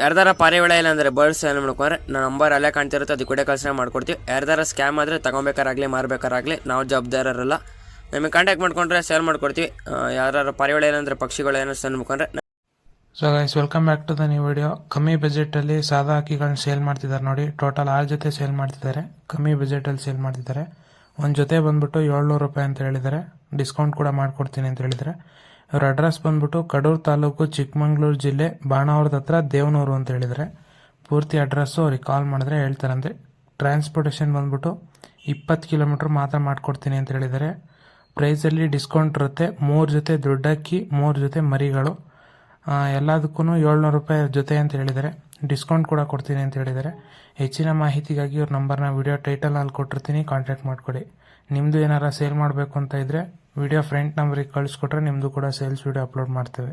ಯಾರ್ದಾರ ಪಾರಿವಾಳ ಇಲ್ಲ ಅಂದರೆ ಬರ್ಡ್ಸ್ ಸೇಲ್ ಮಾಡ್ಕೊಂಡ್ರೆ ನನ್ನ ನಂಬರ್ ಅಲ್ಲೇ ಕಾಣ್ತಿರುತ್ತೆ, ಅದು ಕೂಡ ಕಳ್ಸಿ ಮಾಡ್ಕೊಡ್ತೀವಿ. ಯಾರ್ದಾರ ಸ್ಕ್ಯಾಮ್ ಆದರೆ ತಗೊಬೇಕಾರಾಗಲಿ ಮಾರಬೇಕಾರಾಗಲಿ ನಾವು ಜವಾಬ್ದಾರರಲ್ಲ. ನಮಗೆ ಕಾಂಟ್ಯಾಕ್ಟ್ ಮಾಡ್ಕೊಂಡ್ರೆ ಸೇಲ್ ಮಾಡ್ಕೊಡ್ತೀವಿ. ಯಾರು ಪಾರಿವಾಳ ಏನಂದರೆ ಪಕ್ಷಿಗಳೇನೋ ಸೇಲ್ ಮಾಡ್ಕೊಂಡ್ರೆ. So guys, welcome back to the new video. ಕಮ್ಮಿ ಬಜೆಟಲ್ಲಿ ಸಾದಾ ಹಕ್ಕಿಗಳನ್ನ ಸೇಲ್ ಮಾಡ್ತಿದ್ದಾರೆ ನೋಡಿ. ಟೋಟಲ್ 6 ಜೊತೆ ಸೇಲ್ ಮಾಡ್ತಿದ್ದಾರೆ. ಕಮ್ಮಿ ಬಜೆಟಲ್ಲಿ ಸೇಲ್ ಮಾಡ್ತಿದ್ದಾರೆ. ಒಂದು ಜೊತೆ ಬಂದ್ಬಿಟ್ಟು 700 ರೂಪಾಯಿ ಅಂತ ಹೇಳಿದ್ದಾರೆ. ಡಿಸ್ಕೌಂಟ್ ಕೂಡ ಮಾಡ್ಕೊಡ್ತೀನಿ ಅಂತ ಹೇಳಿದ್ದಾರೆ. ಇವ್ರ ಅಡ್ರೆಸ್ ಬಂದ್ಬಿಟ್ಟು ಕಡೂರು ತಾಲೂಕು, ಚಿಕ್ಕಮಂಗ್ಳೂರು ಜಿಲ್ಲೆ, ಬಾಣಾವರದ ಹತ್ರ ದೇವನೂರು ಅಂತ ಹೇಳಿದ್ದಾರೆ. ಪೂರ್ತಿ ಅಡ್ರೆಸ್ಸು ಅವ್ರಿಗೆ ಕಾಲ್ ಮಾಡಿದ್ರೆ ಹೇಳ್ತಾರಂತೆ. ಟ್ರಾನ್ಸ್ಪೋರ್ಟೇಷನ್ ಬಂದ್ಬಿಟ್ಟು 20 ಕಿಲೋಮೀಟ್ರ್ ಮಾತ್ರ ಮಾಡ್ಕೊಡ್ತೀನಿ ಅಂತ ಹೇಳಿದ್ದಾರೆ. ಪ್ರೈಸಲ್ಲಿ ಡಿಸ್ಕೌಂಟ್ ಇರುತ್ತೆ. 3 ಜೊತೆ ದೊಡ್ಡಕ್ಕಿ, 3 ಜೊತೆ ಮರಿಗಳು, ಎಲ್ಲದಕ್ಕೂ 700 ರೂಪಾಯಿ ಜೊತೆ ಅಂತ ಹೇಳಿದ್ದಾರೆ. ಡಿಸ್ಕೌಂಟ್ ಕೂಡ ಕೊಡ್ತೀನಿ ಅಂತ ಹೇಳಿದ್ದಾರೆ. ಹೆಚ್ಚಿನ ಮಾಹಿತಿಗಾಗಿ ಇವ್ರ ನಂಬರ್ನ ವಿಡಿಯೋ ಟೈಟಲ್ನಲ್ಲಿ ಕೊಟ್ಟಿರ್ತೀನಿ, ಕಾಂಟ್ಯಾಕ್ಟ್ ಮಾಡಿಕೊಡಿ. ನಿಮ್ಮದು ಏನಾರ ಸೇಲ್ ಮಾಡಬೇಕು ಅಂತ ಇದ್ದರೆ ವಿಡಿಯೋ ಫ್ರೆಂಡ್ ನಂಬರಿಗೆ ಕಳಿಸ್ಕೊಟ್ರೆ ನಿಮ್ಮದು ಕೂಡ ಸೇಲ್ಸ್ ವಿಡಿಯೋ ಅಪ್ಲೋಡ್ ಮಾಡ್ತೇವೆ.